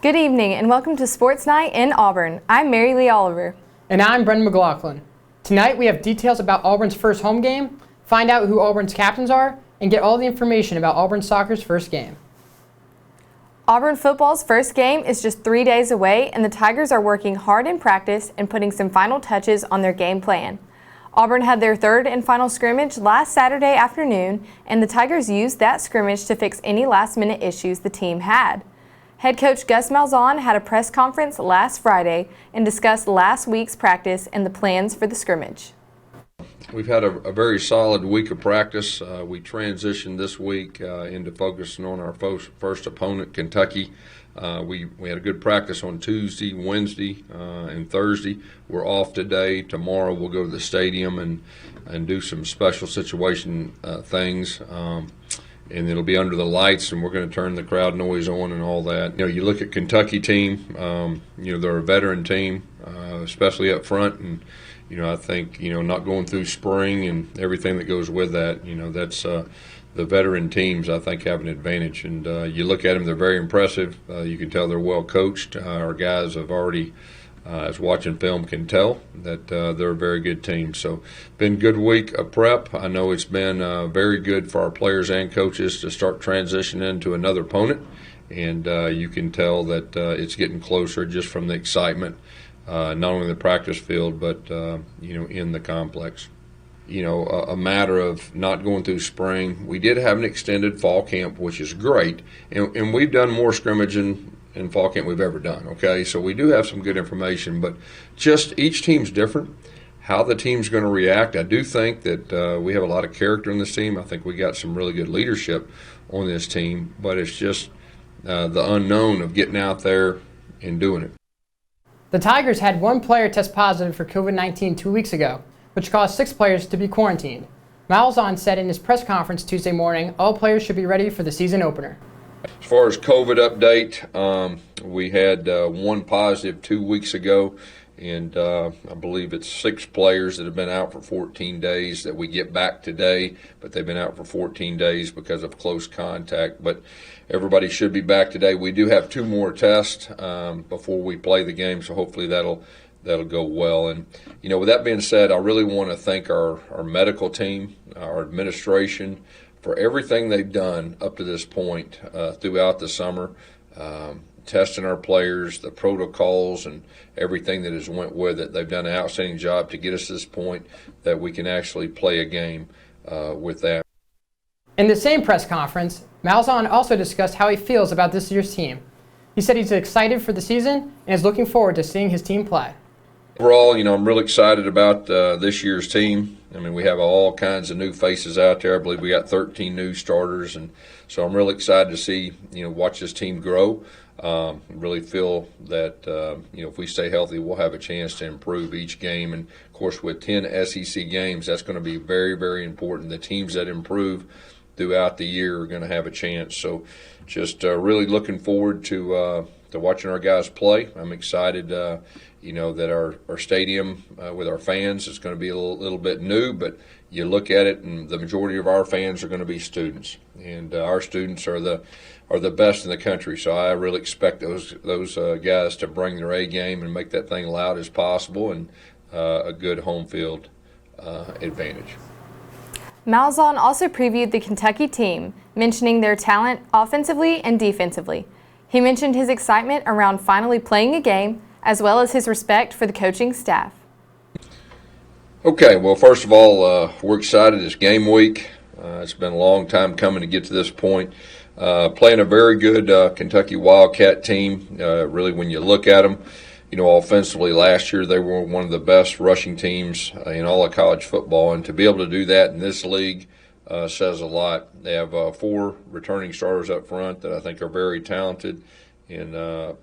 Good evening and welcome to Sports Night in Auburn. I'm Mary Leigh Oliver. And I'm Britt McLaughlin. Tonight we have details about Auburn's first home game, find out who Auburn's captains are, and get all the information about Auburn soccer's first game. Auburn football's first game is just 3 days away, and the Tigers are working hard in practice and putting some final touches on their game plan. Auburn had their third and final scrimmage last Saturday afternoon, and the Tigers used that scrimmage to fix any last-minute issues the team had. Head coach Gus Malzahn had a press conference last Friday and discussed last week's practice and the plans for the scrimmage. We've had a very solid week of practice. We transitioned this week into focusing on our first opponent, Kentucky. We had a good practice on Tuesday, Wednesday, and Thursday. We're off today. Tomorrow we'll go to the stadium and do some special situation things. And it'll be under the lights, and we're going to turn the crowd noise on and all that. You look at Kentucky team. They're a veteran team, especially up front, and I think not going through spring and everything that goes with that. That's the veteran teams, I think, have an advantage. And you look at them; they're very impressive. You can tell they're well coached. Our guys have already. As watching film can tell that they're a very good team. So been a good week of prep. I know it's been very good for our players and coaches to start transitioning to another opponent, and you can tell that it's getting closer just from the excitement, not only in the practice field but in the complex. A matter of not going through spring. We did have an extended fall camp, which is great, and we've done more scrimmaging in fall camp we've ever done, okay? So we do have some good information, but just each team's different. How the team's going to react, I do think that we have a lot of character in this team. I think we got some really good leadership on this team, but it's just the unknown of getting out there and doing it. The Tigers had one player test positive for COVID-19 2 weeks ago, which caused 6 players to be quarantined. Malzahn said in his press conference Tuesday morning all players should be ready for the season opener. As far as COVID update, we had one positive 2 weeks ago, and I believe it's 6 players that have been out for 14 days that we get back today, but they've been out for 14 days because of close contact. But everybody should be back today. We do have 2 more tests before we play the game, so hopefully that'll go well. And with that being said, I really want to thank our medical team, our administration, for everything they've done up to this point throughout the summer, testing our players, the protocols, and everything that has went with it. They've done an outstanding job to get us to this point that we can actually play a game with that. In the same press conference, Malzahn also discussed how he feels about this year's team. He said he's excited for the season and is looking forward to seeing his team play. Overall, I'm really excited about this year's team. I mean, we have all kinds of new faces out there. I believe we got 13 new starters, and so I'm really excited to see, watch this team grow. Really feel that, if we stay healthy, we'll have a chance to improve each game. And, of course, with 10 SEC games, that's going to be very, very important. The teams that improve throughout the year are going to have a chance. So just really looking forward to watching our guys play. I'm excited, that our stadium with our fans is going to be a little bit new, but you look at it and the majority of our fans are going to be students, and our students are the best in the country. So I really expect those guys to bring their A game and make that thing loud as possible, and a good home field advantage. Malzahn also previewed the Kentucky team, mentioning their talent offensively and defensively. He mentioned his excitement around finally playing a game, as well as his respect for the coaching staff. Okay, well, first of all, we're excited. It's game week. It's been a long time coming to get to this point. Playing a very good Kentucky Wildcat team. Really, when you look at them, offensively last year they were one of the best rushing teams in all of college football, and to be able to do that in this league says a lot. They have 4 returning starters up front that I think are very talented and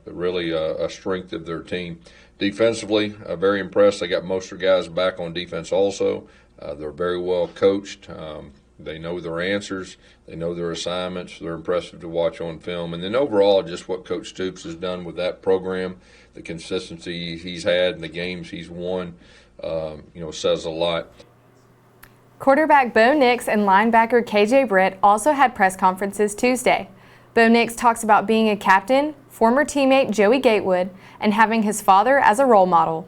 really a strength of their team. Defensively, very impressed. They got most of their guys back on defense also. They're very well coached. They know their answers. They know their assignments. They're impressive to watch on film. And then overall, just what Coach Stoops has done with that program, the consistency he's had and the games he's won, says a lot. Quarterback Bo Nix and linebacker KJ Britt also had press conferences Tuesday. Bo Nix talks about being a captain, former teammate Joey Gatewood, and having his father as a role model.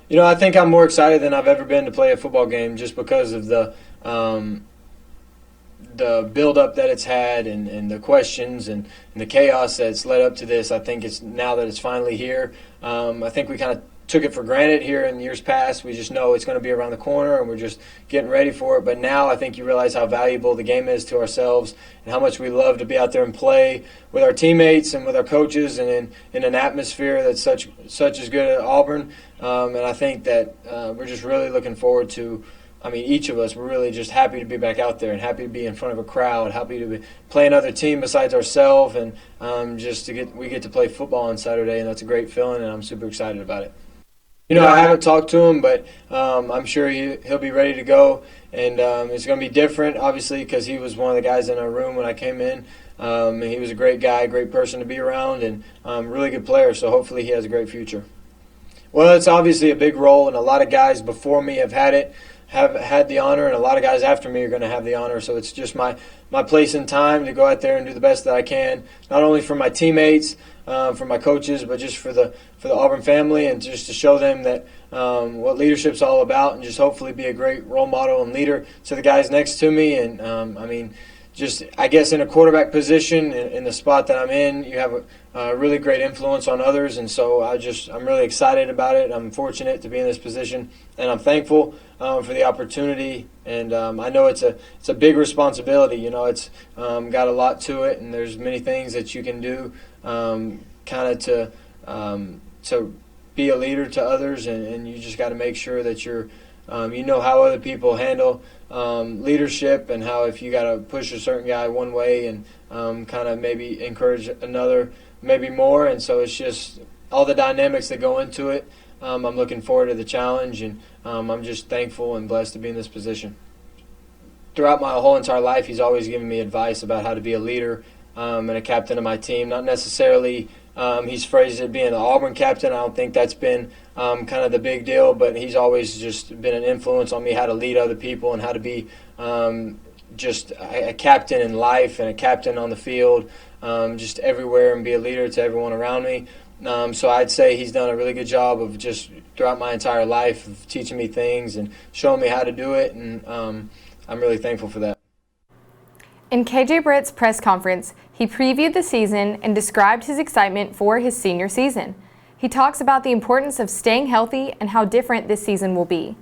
You know, I think I'm more excited than I've ever been to play a football game just because of the build-up that it's had and the questions and the chaos that's led up to this. I think it's now that it's finally here. I think we kind of took it for granted here in years past. We just know it's going to be around the corner, and we're just getting ready for it. But now I think you realize how valuable the game is to ourselves and how much we love to be out there and play with our teammates and with our coaches and in an atmosphere that's such as good at Auburn. And I think that we're just really looking forward to, each of us, we're really just happy to be back out there and happy to be in front of a crowd, happy to be play another team besides ourselves, and we get to play football on Saturday, and that's a great feeling, and I'm super excited about it. You know, I haven't talked to him, but I'm sure he'll be ready to go, and it's going to be different, obviously, because he was one of the guys in our room when I came in. And he was a great guy, great person to be around, and really good player, so hopefully he has a great future. Well, it's obviously a big role, and a lot of guys before me have had the honor, and a lot of guys after me are going to have the honor. So it's just my place and time to go out there and do the best that I can, not only for my teammates, for my coaches, but just for the Auburn family, and just to show them that what leadership's all about, and just hopefully be a great role model and leader to the guys next to me. And I guess in a quarterback position, in the spot that I'm in, you have a really great influence on others, and so I'm really excited about it. I'm fortunate to be in this position, and I'm thankful for the opportunity. And I know it's a big responsibility. You know, it's got a lot to it, and there's many things that you can do, to be a leader to others, and you just got to make sure that you're you know how other people handle leadership, and how if you got to push a certain guy one way and kind of maybe encourage another maybe more. And so it's just all the dynamics that go into it. I'm looking forward to the challenge, and I'm just thankful and blessed to be in this position. Throughout my whole entire life, he's always given me advice about how to be a leader and a captain of my team. Not necessarily he's phrased it being an Auburn captain. I don't think that's been kind of the big deal, but he's always just been an influence on me how to lead other people and how to be just a captain in life and a captain on the field, just everywhere, and be a leader to everyone around me. So I'd say he's done a really good job of just throughout my entire life of teaching me things and showing me how to do it, and I'm really thankful for that. In KJ Britt's press conference, he previewed the season and described his excitement for his senior season. He talks about the importance of staying healthy and how different this season will be.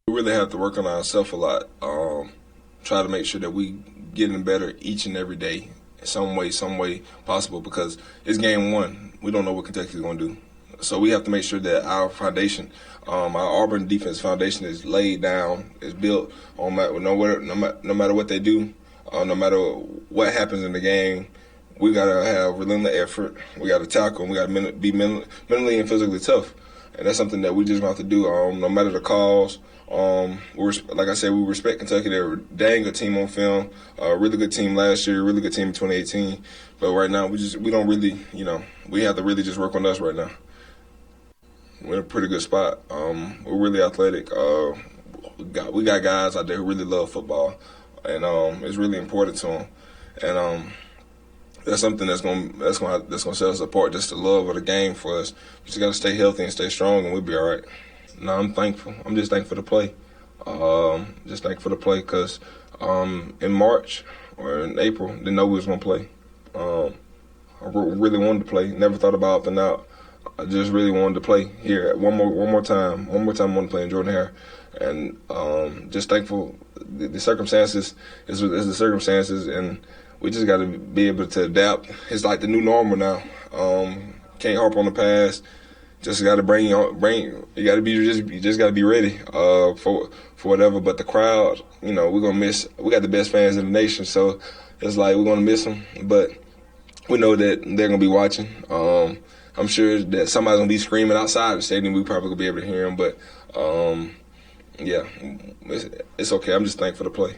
We really have to work on ourselves a lot. Try to make sure that we getting better each and every day, in some way possible, because it's game one. We don't know what Kentucky's going to do. So we have to make sure that our foundation, our Auburn defense foundation, is laid down, is built on no matter what they do, no matter what happens in the game. We got to have relentless effort. We got to tackle, and we got to be mentally and physically tough. And that's something that we just have to do, no matter the calls. Like I said, we respect Kentucky. They're a dang good team on film. A really good team last year, really good team in 2018. But right now, we don't really, we have to really just work on us right now. We're in a pretty good spot. We're really athletic. We got guys out there who really love football, and it's really important to them. And that's something that's gonna set us apart. Just the love of the game for us. We just gotta stay healthy and stay strong, and we'll be all right. No, I'm thankful. I'm just thankful to play. Just thankful to play because in March or in April, didn't know we was gonna play. I really wanted to play. Never thought about opting out. I just really wanted to play here one more time. I wanted to play in Jordan-Hare, and just thankful. The circumstances is the circumstances, and we just got to be able to adapt. It's like the new normal now. Can't harp on the past. Just got to bring. You got to be you just got to be ready for whatever. But the crowd, we're gonna miss. We got the best fans in the nation, so it's like we're gonna miss them. But we know that they're gonna be watching. I'm sure that somebody's gonna be screaming outside the stadium. We probably gonna be able to hear them. But yeah, it's okay. I'm just thankful to play.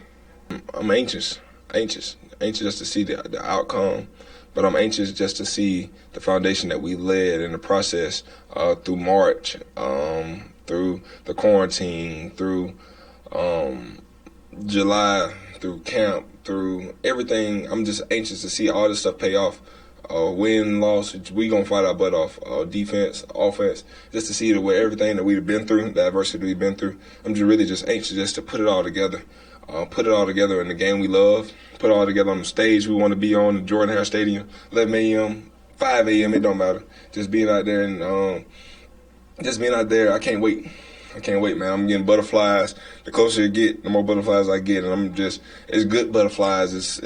I'm anxious just to see the outcome, but I'm anxious just to see the foundation that we led in the process through March, through the quarantine, through July, through camp, through everything. I'm just anxious to see all this stuff pay off. Win, loss, we gonna fight our butt off. Defense, offense, just to see everything that we've been through, the adversity we've been through. I'm just anxious just to put it all together. Put it all together in the game we love. Put it all together on the stage we want to be on, the Jordan-Hare Stadium, 11 a.m., 5 a.m., it don't matter. Just being out there and I can't wait. I can't wait, man. I'm getting butterflies. The closer you get, the more butterflies I get, and it's good butterflies.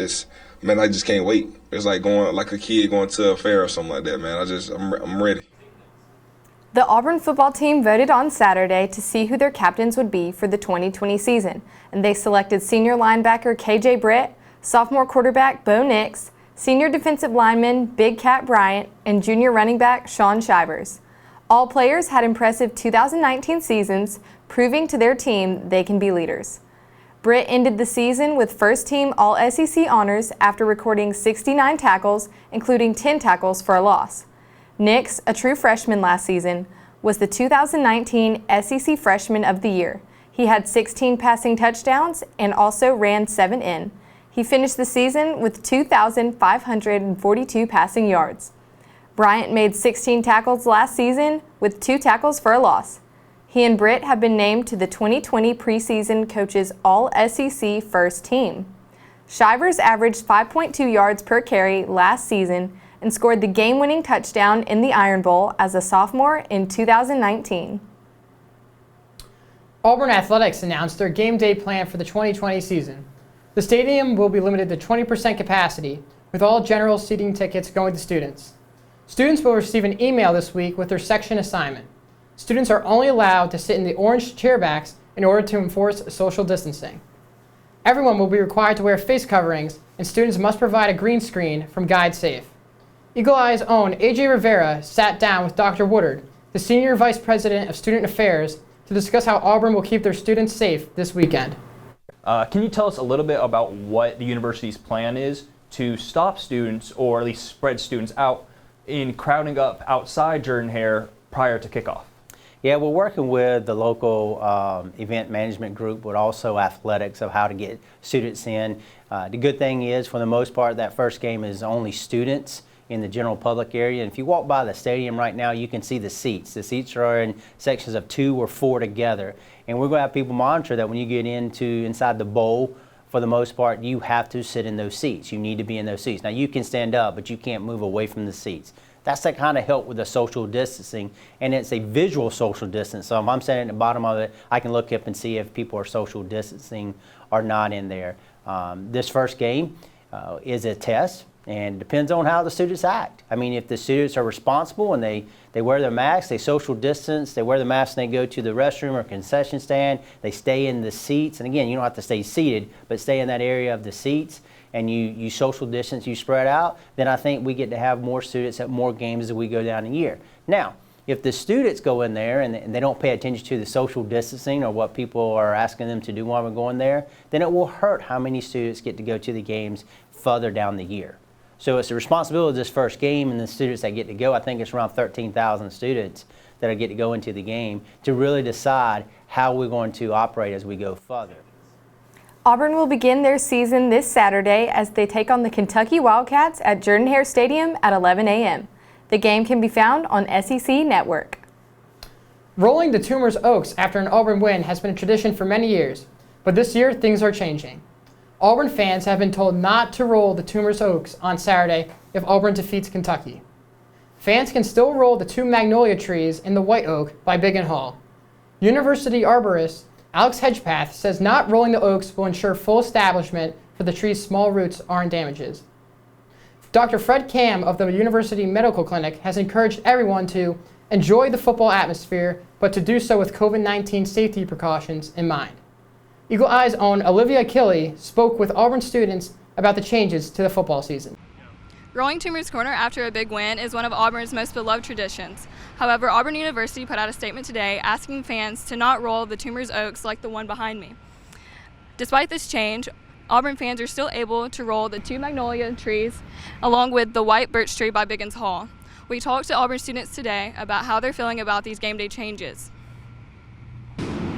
Man, I just can't wait. It's like going like a kid going to a fair or something like that, man. I'm ready. The Auburn football team voted on Saturday to see who their captains would be for the 2020 season, and they selected senior linebacker KJ Britt, sophomore quarterback Bo Nix, senior defensive lineman Big Cat Bryant, and junior running back Sean Shivers. All players had impressive 2019 seasons, proving to their team they can be leaders. Britt ended the season with first-team All-SEC honors after recording 69 tackles, including 10 tackles for a loss. Nix, a true freshman last season, was the 2019 SEC Freshman of the Year. He had 16 passing touchdowns and also ran 7 in. He finished the season with 2,542 passing yards. Bryant made 16 tackles last season with 2 tackles for a loss. He and Britt have been named to the 2020 preseason coaches All-SEC first team. Shivers averaged 5.2 yards per carry last season and scored the game-winning touchdown in the Iron Bowl as a sophomore in 2019. Auburn Athletics announced their game day plan for the 2020 season. The stadium will be limited to 20% capacity, with all general seating tickets going to students. Students will receive an email this week with their section assignment. Students are only allowed to sit in the orange chairbacks in order to enforce social distancing. Everyone will be required to wear face coverings, and students must provide a green screen from Guide Safe. Eagle Eye's own AJ Rivera sat down with Dr. Woodard, the Senior Vice President of Student Affairs, to discuss how Auburn will keep their students safe this weekend. Can you tell us a little bit about what the university's plan is to stop students, or at least spread students out, in crowding up outside Jordan-Hare prior to kickoff? Yeah, we're working with the local event management group, but also athletics of how to get students in. The good thing is, for the most part, that first game is only students in the general public area. And if you walk by the stadium right now, you can see the seats. The seats are in sections of 2 or 4 together. And we're going to have people monitor that when you get inside the bowl. For the most part, you have to sit in those seats. You need to be in those seats. Now, you can stand up, but you can't move away from the seats. That's to kind of help with the social distancing, and it's a visual social distance. So if I'm standing at the bottom of it, I can look up and see if people are social distancing or not in there. This first game is a test, and it depends on how the students act. I mean, if the students are responsible and they wear their masks, they social distance, they wear the mask and they go to the restroom or concession stand, they stay in the seats, and again, you don't have to stay seated, but stay in that area of the seats, and you social distance, you spread out, then I think we get to have more students at more games as we go down the year. Now, if the students go in there and they don't pay attention to the social distancing or what people are asking them to do while we're going there, then it will hurt how many students get to go to the games further down the year. So it's the responsibility of this first game and the students that get to go. I think it's around 13,000 students that get to go into the game to really decide how we're going to operate as we go further. Auburn will begin their season this Saturday as they take on the Kentucky Wildcats at Jordan-Hare Stadium at 11 a.m. The game can be found on SEC Network. Rolling the Tumors Oaks after an Auburn win has been a tradition for many years, but this year things are changing. Auburn fans have been told not to roll the Tumors Oaks on Saturday if Auburn defeats Kentucky. Fans can still roll the 2 magnolia trees in the White Oak by Biggin Hall. University arborist Alex Hedgepath says not rolling the oaks will ensure full establishment for the tree's small roots aren't damages. Dr. Fred Cam of the University Medical Clinic has encouraged everyone to enjoy the football atmosphere, but to do so with COVID-19 safety precautions in mind. Eagle Eye's own Olivia Killey spoke with Auburn students about the changes to the football season. Rolling Tumors Corner after a big win is one of Auburn's most beloved traditions. However, Auburn University put out a statement today asking fans to not roll the Tumors Oaks like the one behind me. Despite this change, Auburn fans are still able to roll the 2 magnolia trees along with the white birch tree by Biggins Hall. We talked to Auburn students today about how they're feeling about these game day changes.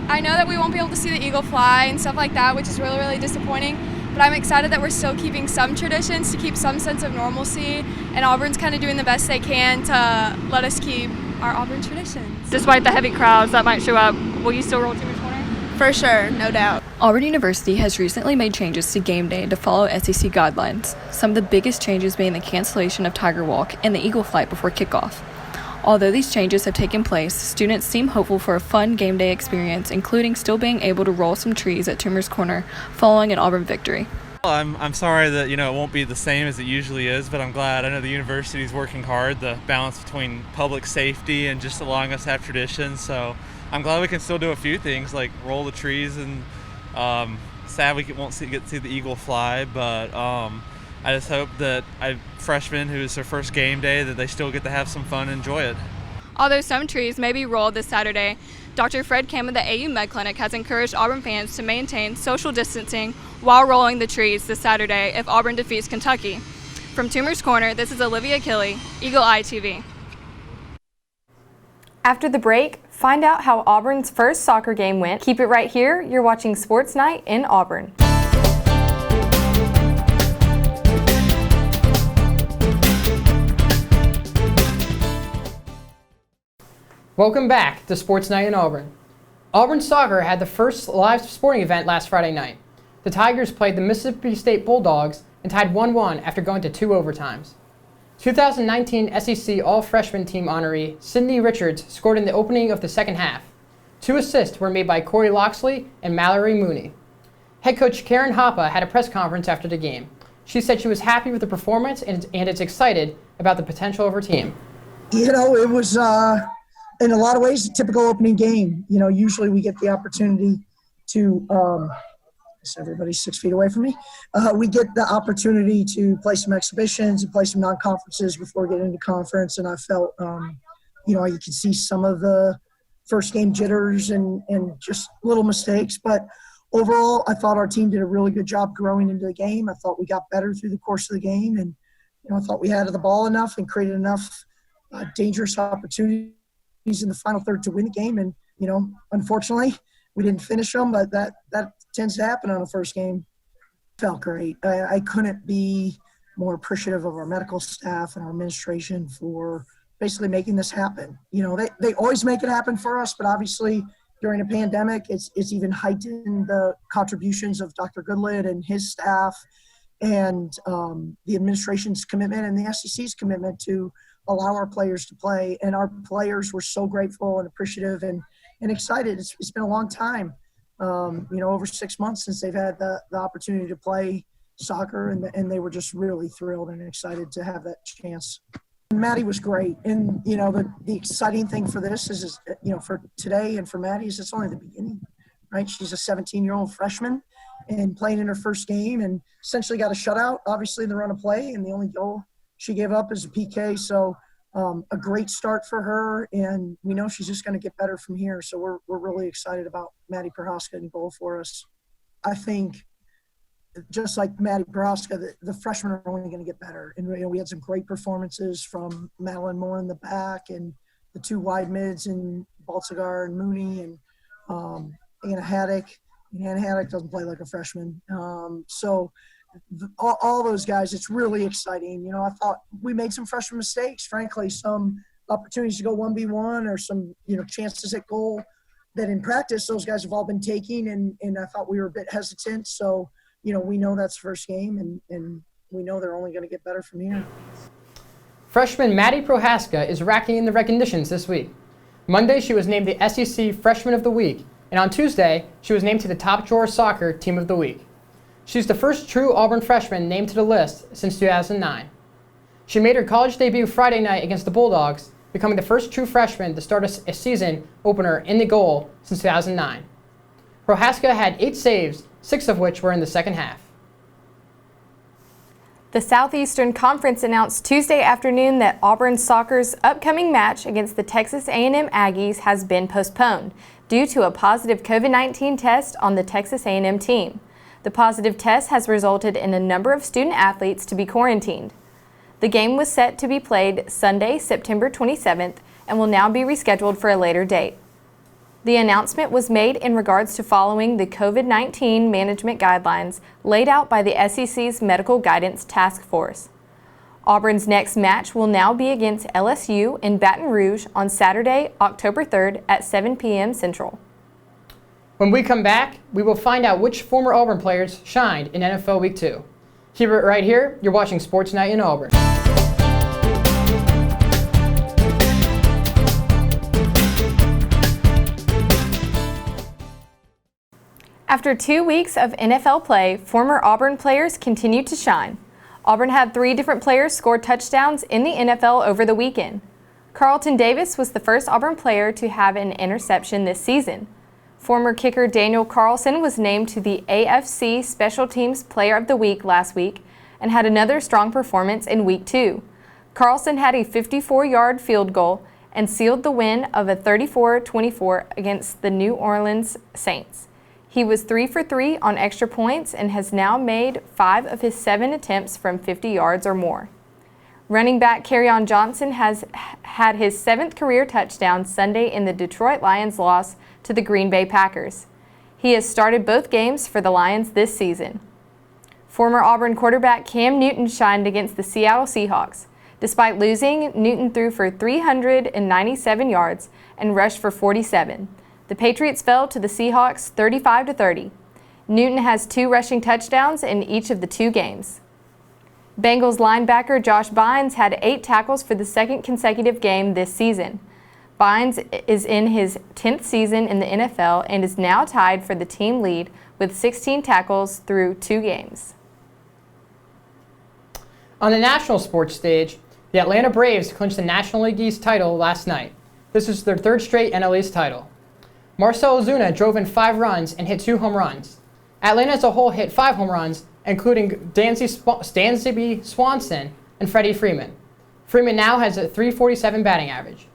I know that we won't be able to see the eagle fly and stuff like that, which is really, really disappointing. but I'm excited that we're still keeping some traditions to keep some sense of normalcy, and Auburn's kind of doing the best they can to let us keep our Auburn traditions. Despite the heavy crowds that might show up, will you still roll Tumors Corner? For sure, no doubt. Auburn University has recently made changes to game day to follow SEC guidelines, some of the biggest changes being the cancellation of Tiger Walk and the Eagle Flight before kickoff. Although these changes have taken place, students seem hopeful for a fun game day experience, including still being able to roll some trees at Tumors Corner following an Auburn victory. I'm sorry that it won't be the same as it usually is, but I'm glad. I know the university is working hard, the balance between public safety and just allowing us to have traditions, so I'm glad we can still do a few things like roll the trees, and sad we won't get to see the Eagle fly, but I just hope that freshmen who is their first game day, that they still get to have some fun and enjoy it. Although some trees may be rolled this Saturday, Dr. Fred Kim of the AU Med Clinic has encouraged Auburn fans to maintain social distancing while rolling the trees this Saturday if Auburn defeats Kentucky. From Tumors Corner, this is Olivia Killey, Eagle Eye TV. After the break, find out how Auburn's first soccer game went. Keep it right here. You're watching Sports Night in Auburn. Welcome back to Sports Night in Auburn. Auburn soccer had the first live sporting event last Friday night. The Tigers played the Mississippi State Bulldogs and tied 1-1 after going to 2 overtimes. 2019 SEC All-Freshman Team honoree Sydney Richards scored in the opening of the second half. 2 assists were made by Corey Loxley and Mallory Mooney. Head coach Karen Hoppe had a press conference after the game. She said she was happy with the performance and is excited about the potential of her team. It was in a lot of ways a typical opening game. Usually we get the opportunity to everybody's 6 feet away from me. We get the opportunity to play some exhibitions and play some non-conferences before getting into conference, and I felt, you could see some of the first game jitters and just little mistakes. But overall, I thought our team did a really good job growing into the game. I thought we got better through the course of the game, and I thought we had the ball enough and created enough dangerous opportunities in the final third to win the game. And unfortunately, we didn't finish them, but that tends to happen on the first game. Felt great. I couldn't be more appreciative of our medical staff and our administration for basically making this happen. They always make it happen for us, but obviously during a pandemic, it's even heightened the contributions of Dr. Goodlid and his staff, and the administration's commitment and the SEC's commitment to allow our players to play. And our players were so grateful and appreciative and excited. It's been a long time, over 6 months since they've had the opportunity to play soccer, and they were just really thrilled and excited to have that chance. And Maddie was great. And, the exciting thing for this is for today and for Maddie is it's only the beginning, right? She's a 17-year-old freshman and playing in her first game and essentially got a shutout, obviously, in the run of play, and the only goal she gave up is a PK. So a great start for her, and we know she's just going to get better from here. So we're really excited about Maddie Prohaska in goal for us. I think just like Maddie Prohaska, the freshmen are only going to get better. And we had some great performances from Madeline Moore in the back and the 2 wide mids and Baltzegar and Mooney and Anna Haddock. Anna Haddock doesn't play like a freshman. All those guys, it's really exciting. I thought we made some freshman mistakes, frankly, some opportunities to go 1v1 or some, chances at goal that in practice those guys have all been taking, and I thought we were a bit hesitant. So, we know that's the first game, and we know they're only going to get better from here. Freshman Maddie Prohaska is racking in the recognitions this week. Monday, she was named the SEC Freshman of the Week, and on Tuesday, she was named to the Top Drawer Soccer Team of the Week. She's the first true Auburn freshman named to the list since 2009. She made her college debut Friday night against the Bulldogs, becoming the first true freshman to start a season opener in the goal since 2009. Prohaska had 8 saves, 6 of which were in the second half. The Southeastern Conference announced Tuesday afternoon that Auburn soccer's upcoming match against the Texas A&M Aggies has been postponed due to a positive COVID-19 test on the Texas A&M team. The positive test has resulted in a number of student athletes to be quarantined. The game was set to be played Sunday, September 27th, and will now be rescheduled for a later date. The announcement was made in regards to following the COVID-19 management guidelines laid out by the SEC's Medical Guidance Task Force. Auburn's next match will now be against LSU in Baton Rouge on Saturday, October 3rd at 7 p.m. Central. When we come back, we will find out which former Auburn players shined in NFL Week 2. Keep it right here. You're watching Sports Night in Auburn. After 2 weeks of NFL play, former Auburn players continued to shine. Auburn had 3 different players score touchdowns in the NFL over the weekend. Carlton Davis was the first Auburn player to have an interception this season. Former kicker Daniel Carlson was named to the AFC Special Teams Player of the Week last week and had another strong performance in Week 2. Carlson had a 54-yard field goal and sealed the win of a 34-24 against the New Orleans Saints. He was 3 for 3 on extra points and has now made 5 of his 7 attempts from 50 yards or more. Running back Kerryon Johnson has had his 7th career touchdown Sunday in the Detroit Lions' loss to the Green Bay Packers. He has started both games for the Lions this season. Former Auburn quarterback Cam Newton shined against the Seattle Seahawks. Despite losing, Newton threw for 397 yards and rushed for 47. The Patriots fell to the Seahawks 35-30. Newton has 2 rushing touchdowns in each of the 2 games. Bengals linebacker Josh Bynes had 8 tackles for the 2nd consecutive game this season. Bynes is in his 10th season in the NFL and is now tied for the team lead with 16 tackles through 2 games. On the national sports stage, the Atlanta Braves clinched the National League East title last night. This is their 3rd straight NL East title. Marcell Ozuna drove in 5 runs and hit 2 home runs. Atlanta as a whole hit 5 home runs, including Dansby Swanson and Freddie Freeman. Freeman now has a .347 batting average.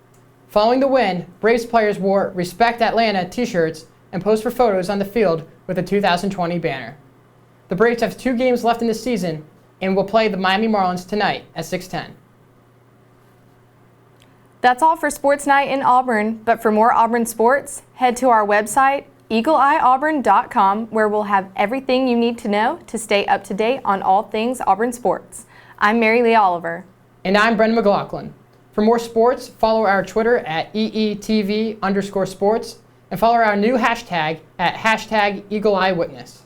Following the win, Braves players wore Respect Atlanta t-shirts and posed for photos on the field with the 2020 banner. The Braves have 2 games left in the season and will play the Miami Marlins tonight at 6:10. That's all for Sports Night in Auburn, but for more Auburn sports, head to our website, eagleeyeauburn.com, where we'll have everything you need to know to stay up to date on all things Auburn sports. I'm Mary Leigh Oliver. And I'm Brendan McLaughlin. For more sports, follow our Twitter at EETV_sports and follow our new hashtag at #EagleEyeWitness.